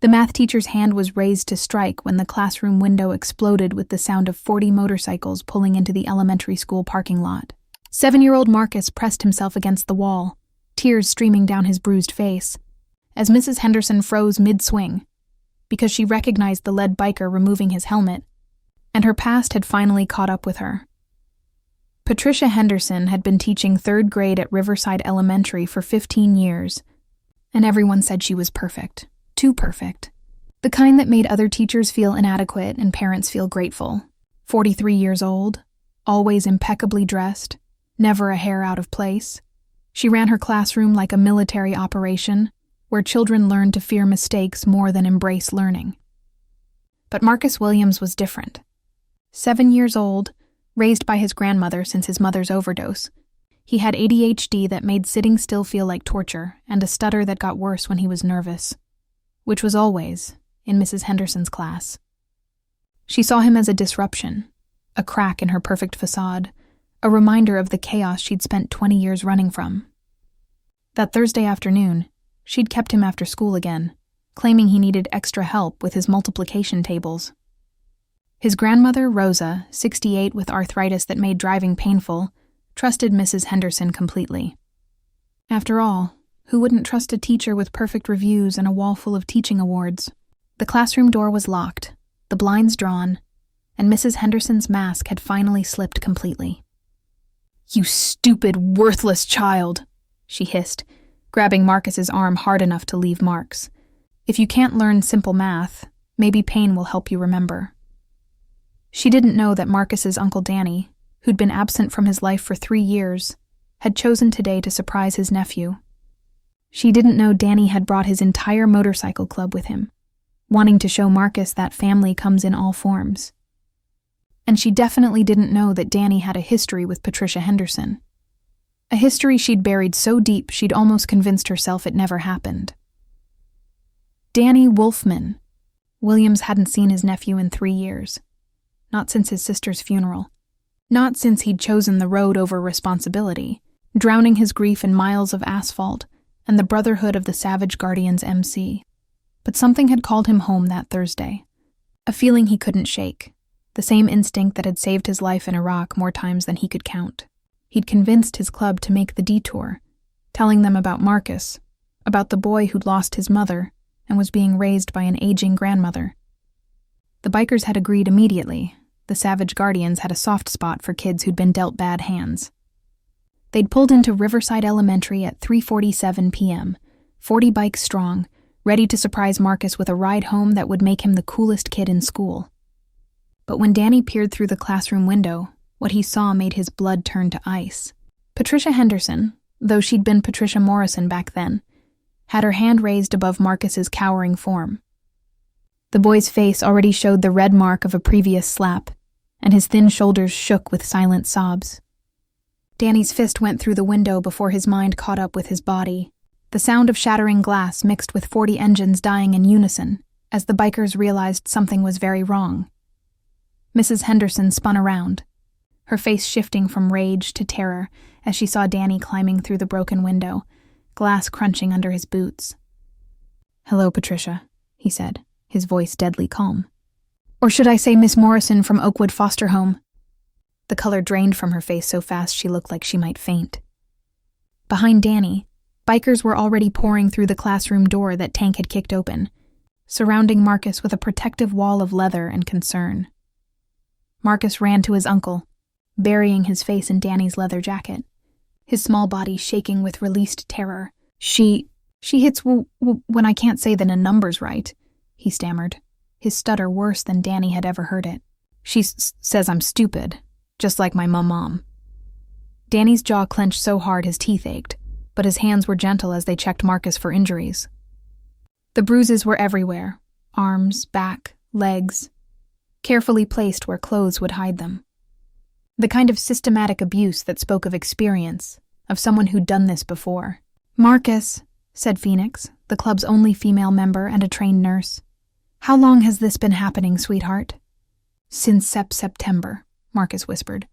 The math teacher's hand was raised to strike when the classroom window exploded with the sound of 40 motorcycles pulling into the elementary school parking lot. 7-year-old Marcus pressed himself against the wall, tears streaming down his bruised face, as Mrs. Henderson froze mid-swing, because she recognized the lead biker removing his helmet, and her past had finally caught up with her. Patricia Henderson had been teaching 3rd grade at Riverside Elementary for 15 years, and everyone said she was perfect. Too perfect. The kind that made other teachers feel inadequate and parents feel grateful. 43 years old, always impeccably dressed, never a hair out of place. She ran her classroom like a military operation, where children learned to fear mistakes more than embrace learning. But Marcus Williams was different. 7 years old, raised by his grandmother since his mother's overdose, he had ADHD that made sitting still feel like torture and a stutter that got worse when he was nervous, which was always in Mrs. Henderson's class. She saw him as a disruption, a crack in her perfect facade, a reminder of the chaos she'd spent 20 years running from. That Thursday afternoon, she'd kept him after school again, claiming he needed extra help with his multiplication tables. His grandmother, Rosa, 68 with arthritis that made driving painful, trusted Mrs. Henderson completely. After all, who wouldn't trust a teacher with perfect reviews and a wall full of teaching awards? The classroom door was locked, the blinds drawn, and Mrs. Henderson's mask had finally slipped completely. "You stupid, worthless child," she hissed, grabbing Marcus's arm hard enough to leave marks. "If you can't learn simple math, maybe pain will help you remember." She didn't know that Marcus's Uncle Danny, who'd been absent from his life for 3 years, had chosen today to surprise his nephew. She didn't know Danny had brought his entire motorcycle club with him, wanting to show Marcus that family comes in all forms. And she definitely didn't know that Danny had a history with Patricia Henderson. A history she'd buried so deep she'd almost convinced herself it never happened. Danny Wolfman. Williams hadn't seen his nephew in 3 years. Not since his sister's funeral. Not since he'd chosen the road over responsibility, drowning his grief in miles of asphalt and the brotherhood of the Savage Guardian's MC. But something had called him home that Thursday. A feeling he couldn't shake. The same instinct that had saved his life in Iraq more times than he could count. He'd convinced his club to make the detour, telling them about Marcus, about the boy who'd lost his mother and was being raised by an aging grandmother. The bikers had agreed immediately. The Savage Guardians had a soft spot for kids who'd been dealt bad hands. They'd pulled into Riverside Elementary at 3:47 p.m., 40 bikes strong, ready to surprise Marcus with a ride home that would make him the coolest kid in school. But when Danny peered through the classroom window, what he saw made his blood turn to ice. Patricia Henderson, though she'd been Patricia Morrison back then, had her hand raised above Marcus's cowering form. The boy's face already showed the red mark of a previous slap, and his thin shoulders shook with silent sobs. Danny's fist went through the window before his mind caught up with his body. The sound of shattering glass mixed with 40 engines dying in unison, as the bikers realized something was very wrong. Mrs. Henderson spun around, her face shifting from rage to terror as she saw Danny climbing through the broken window, glass crunching under his boots. "Hello, Patricia," he said, his voice deadly calm. "Or should I say Miss Morrison from Oakwood Foster Home?" The color drained from her face so fast she looked like she might faint. Behind Danny, bikers were already pouring through the classroom door that Tank had kicked open, surrounding Marcus with a protective wall of leather and concern. Marcus ran to his uncle, burying his face in Danny's leather jacket, his small body shaking with released terror. She hits when I can't say the numbers right," he stammered, his stutter worse than Danny had ever heard it. "She says I'm stupid, just like my mom." Danny's jaw clenched so hard his teeth ached, but his hands were gentle as they checked Marcus for injuries. The bruises were everywhere, arms, back, legs, carefully placed where clothes would hide them. The kind of systematic abuse that spoke of experience, of someone who'd done this before. "Marcus," said Phoenix, the club's only female member and a trained nurse. "How long has this been happening, sweetheart?" "Since September," Marcus whispered.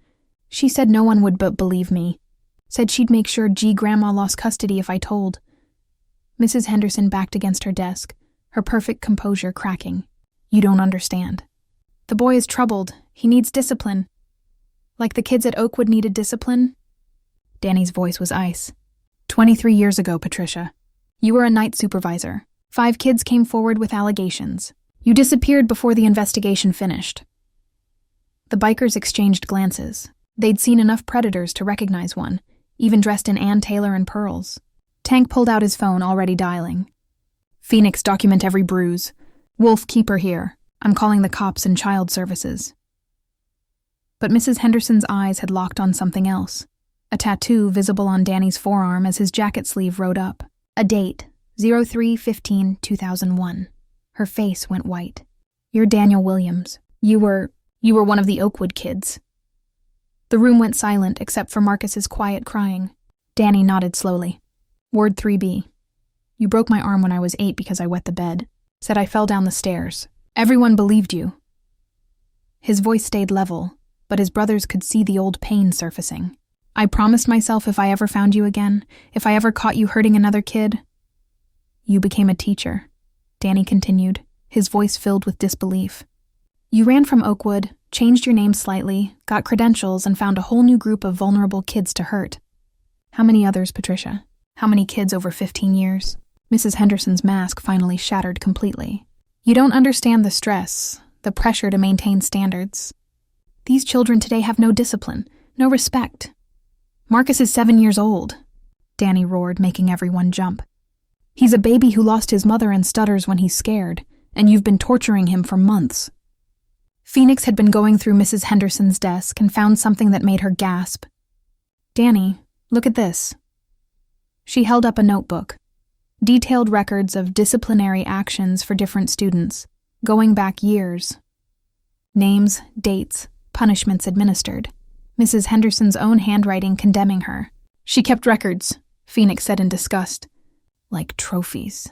"She said no one would believe me. Said she'd make sure Grandma lost custody if I told." Mrs. Henderson backed against her desk, her perfect composure cracking. You don't understand. The boy is troubled. He needs discipline. Like the kids at Oakwood needed discipline? Danny's voice was ice. 23 years ago, Patricia. You were a night supervisor. 5 kids came forward with allegations. You disappeared before the investigation finished. The bikers exchanged glances. They'd seen enough predators to recognize one, even dressed in Ann Taylor and pearls. Tank pulled out his phone, already dialing. Phoenix, document every bruise. Wolf, keep her here. I'm calling the cops and child services. But Mrs. Henderson's eyes had locked on something else. A tattoo visible on Danny's forearm as his jacket sleeve rode up. A date, 03/15/2001. Her face went white. You're Daniel Williams. You were one of the Oakwood kids. The room went silent except for Marcus's quiet crying. Danny nodded slowly. Ward 3B. You broke my arm when I was 8 because I wet the bed. Said I fell down the stairs. Everyone believed you. His voice stayed level, but his brothers could see the old pain surfacing. I promised myself if I ever found you again, if I ever caught you hurting another kid. You became a teacher, Danny continued, his voice filled with disbelief. You ran from Oakwood, changed your name slightly, got credentials, and found a whole new group of vulnerable kids to hurt. How many others, Patricia? How many kids over 15 years? Mrs. Henderson's mask finally shattered completely. You don't understand the stress, the pressure to maintain standards. These children today have no discipline, no respect. Marcus is 7 years old, Danny roared, making everyone jump. He's a baby who lost his mother and stutters when he's scared, and you've been torturing him for months. Phoenix had been going through Mrs. Henderson's desk and found something that made her gasp. Danny, look at this. She held up a notebook. Detailed records of disciplinary actions for different students, going back years. Names, dates, punishments administered. Mrs. Henderson's own handwriting condemning her. She kept records, Phoenix said in disgust. Like trophies.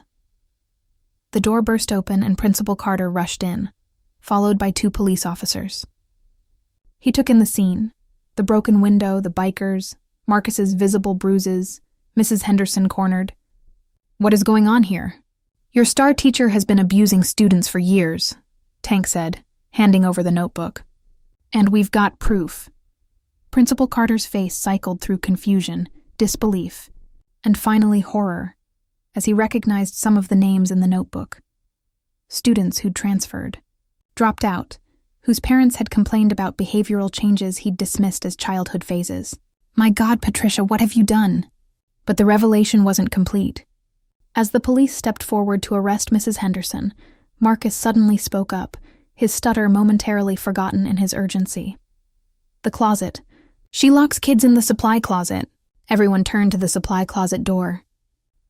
The door burst open and Principal Carter rushed in, followed by 2 police officers. He took in the scene, the broken window, the bikers, Marcus's visible bruises, Mrs. Henderson cornered. What is going on here? Your star teacher has been abusing students for years, Tank said, handing over the notebook. And we've got proof. Principal Carter's face cycled through confusion, disbelief, and finally horror, as he recognized some of the names in the notebook. Students who'd transferred, dropped out, whose parents had complained about behavioral changes he'd dismissed as childhood phases. My God, Patricia, what have you done? But the revelation wasn't complete. As the police stepped forward to arrest Mrs. Henderson, Marcus suddenly spoke up, his stutter momentarily forgotten in his urgency. The closet. She locks kids in the supply closet. Everyone turned to the supply closet door.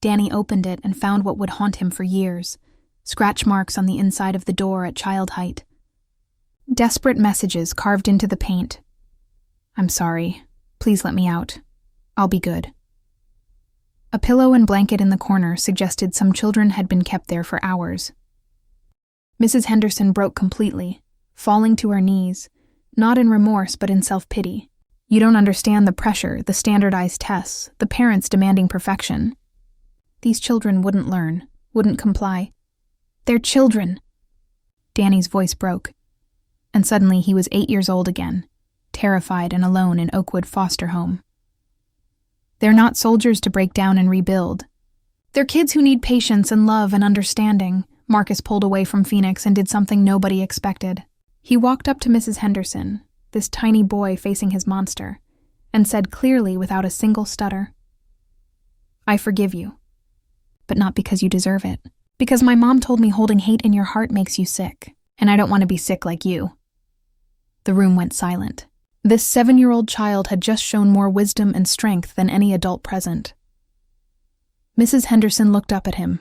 Danny opened it and found what would haunt him for years, scratch marks on the inside of the door at child height. Desperate messages carved into the paint. I'm sorry. Please let me out. I'll be good. A pillow and blanket in the corner suggested some children had been kept there for hours. Mrs. Henderson broke completely, falling to her knees, not in remorse but in self-pity. You don't understand the pressure, the standardized tests, the parents demanding perfection. These children wouldn't learn, wouldn't comply. They're children. Danny's voice broke, and suddenly he was 8 years old again, terrified and alone in Oakwood foster home. They're not soldiers to break down and rebuild. They're kids who need patience and love and understanding. Marcus pulled away from Phoenix and did something nobody expected. He walked up to Mrs. Henderson, this tiny boy facing his monster, and said clearly without a single stutter, I forgive you. But not because you deserve it. Because my mom told me holding hate in your heart makes you sick, and I don't want to be sick like you. The room went silent. This 7-year-old child had just shown more wisdom and strength than any adult present. Mrs. Henderson looked up at him,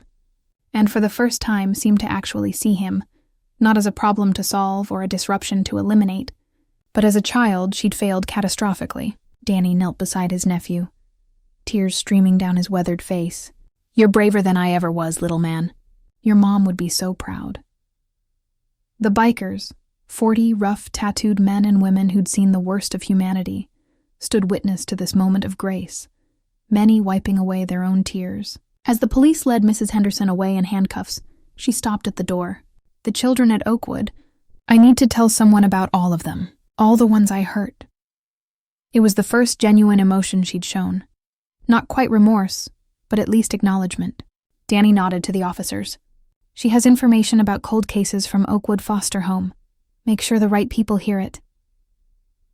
and for the first time seemed to actually see him, not as a problem to solve or a disruption to eliminate, but as a child she'd failed catastrophically. Danny knelt beside his nephew, tears streaming down his weathered face. You're braver than I ever was, little man. Your mom would be so proud. The bikers, 40 rough, tattooed men and women who'd seen the worst of humanity, stood witness to this moment of grace, many wiping away their own tears. As the police led Mrs. Henderson away in handcuffs, She stopped at the door. The children at Oakwood. I need to tell someone about all of them. All the ones I hurt. It was the first genuine emotion she'd shown. Not quite remorse, but at least acknowledgement. Danny nodded to the officers. She has information about cold cases from Oakwood Foster Home. Make sure the right people hear it.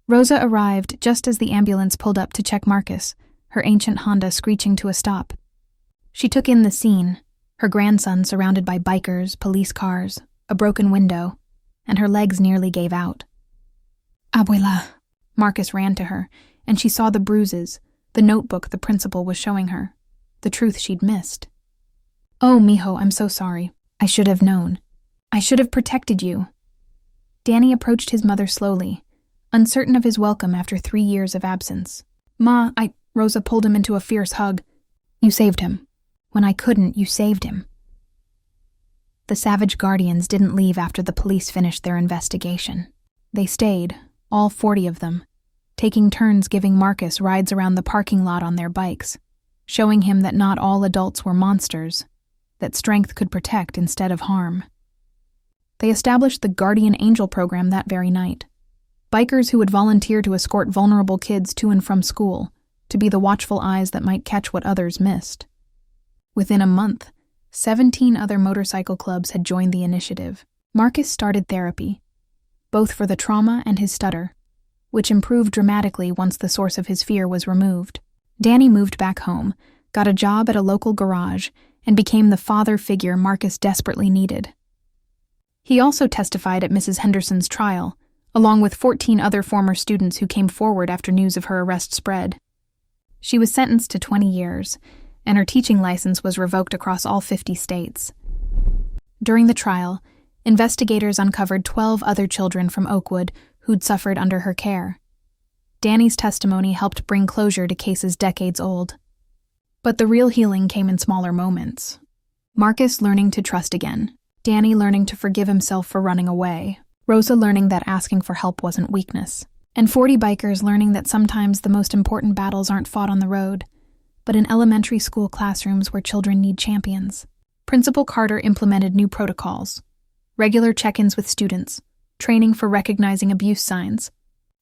Rosa arrived just as the ambulance pulled up to check Marcus, her ancient Honda screeching to a stop. She took in the scene, her grandson surrounded by bikers, police cars, a broken window, and her legs nearly gave out. Abuela. Marcus ran to her, and she saw the bruises, the notebook the principal was showing her, the truth she'd missed. Oh, mijo, I'm so sorry. I should have known. I should have protected you. Danny approached his mother slowly, uncertain of his welcome after 3 years of absence. Rosa pulled him into a fierce hug. You saved him. When I couldn't, you saved him. The savage guardians didn't leave after the police finished their investigation. They stayed, all 40 of them, taking turns giving Marcus rides around the parking lot on their bikes, showing him that not all adults were monsters, that strength could protect instead of harm. They established the Guardian Angel program that very night. Bikers who would volunteer to escort vulnerable kids to and from school, to be the watchful eyes that might catch what others missed. Within a month, 17 other motorcycle clubs had joined the initiative. Marcus started therapy, both for the trauma and his stutter, which improved dramatically once the source of his fear was removed. Danny moved back home, got a job at a local garage, and became the father figure Marcus desperately needed. He also testified at Mrs. Henderson's trial, along with 14 other former students who came forward after news of her arrest spread. She was sentenced to 20 years, and her teaching license was revoked across all 50 states. During the trial, investigators uncovered 12 other children from Oakwood who'd suffered under her care. Danny's testimony helped bring closure to cases decades old. But the real healing came in smaller moments. Marcus learning to trust again, Danny learning to forgive himself for running away, Rosa learning that asking for help wasn't weakness, and 40 bikers learning that sometimes the most important battles aren't fought on the road, but in elementary school classrooms where children need champions. Principal Carter implemented new protocols, regular check-ins with students, training for recognizing abuse signs,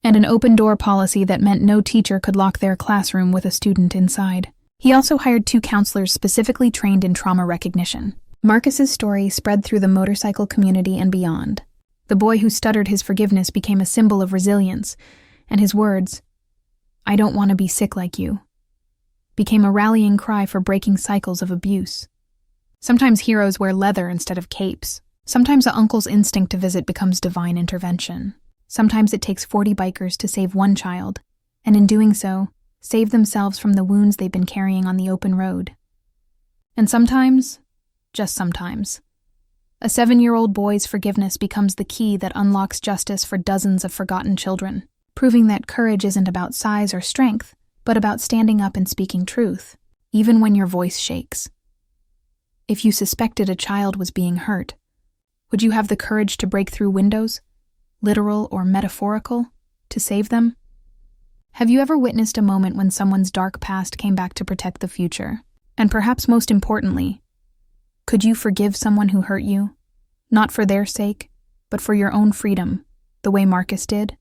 and an open-door policy that meant no teacher could lock their classroom with a student inside. He also hired 2 counselors specifically trained in trauma recognition. Marcus's story spread through the motorcycle community and beyond. The boy who stuttered his forgiveness became a symbol of resilience, and his words, "I don't want to be sick like you," became a rallying cry for breaking cycles of abuse. Sometimes heroes wear leather instead of capes. Sometimes an uncle's instinct to visit becomes divine intervention. Sometimes it takes 40 bikers to save one child, and in doing so, save themselves from the wounds they've been carrying on the open road. And sometimes, just sometimes, a 7-year-old boy's forgiveness becomes the key that unlocks justice for dozens of forgotten children, proving that courage isn't about size or strength, but about standing up and speaking truth, even when your voice shakes. If you suspected a child was being hurt, would you have the courage to break through windows, literal or metaphorical, to save them? Have you ever witnessed a moment when someone's dark past came back to protect the future? And perhaps most importantly, could you forgive someone who hurt you, not for their sake, but for your own freedom, the way Marcus did?